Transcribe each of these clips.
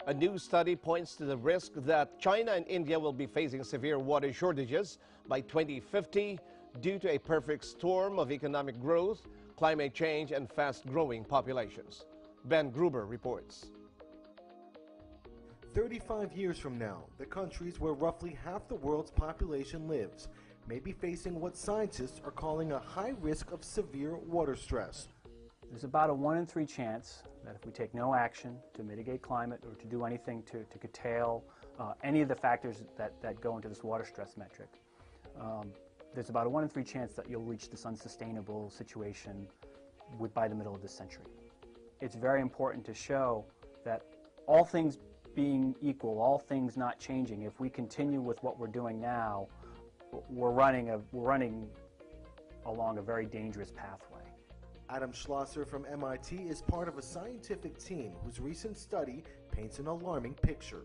A new study points to the risk that China and India will be facing severe water shortages by 2050 due to a perfect storm of economic growth, climate change, and fast-growing populations. Ben Gruber reports. 35 years from now, the countries where roughly half the world's population lives may be facing what scientists are calling a high risk of severe water stress. There's about a 1 in 3 chance that if we take no action to mitigate climate or to do anything to curtail any of the factors that go into this water stress metric, there's about a 1 in 3 chance that you'll reach this unsustainable situation by the middle of this century. It's very important to show that all things being equal, all things not changing, if we continue with what we're doing now, we're running along a very dangerous pathway. Adam Schlosser from MIT is part of a scientific team whose recent study paints an alarming picture.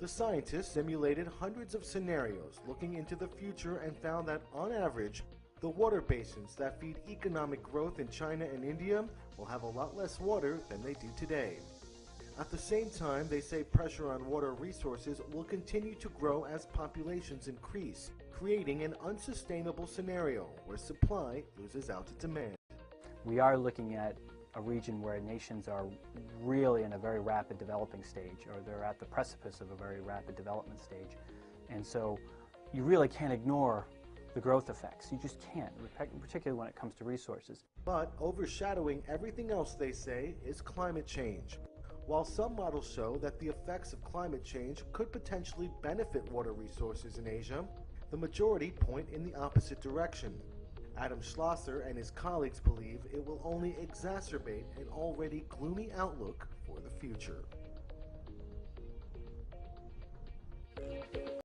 The scientists simulated hundreds of scenarios looking into the future and found that, on average, the water basins that feed economic growth in China and India will have a lot less water than they do today. At the same time, they say pressure on water resources will continue to grow as populations increase, creating an unsustainable scenario where supply loses out to demand. We are looking at a region where nations are really in a very rapid developing stage, or they're at the precipice of a very rapid development stage. And so you really can't ignore the growth effects. You just can't, particularly when it comes to resources. But overshadowing everything else, they say, is climate change. While some models show that the effects of climate change could potentially benefit water resources in Asia, the majority point in the opposite direction. Adam Schlosser and his colleagues believe it will only exacerbate an already gloomy outlook for the future.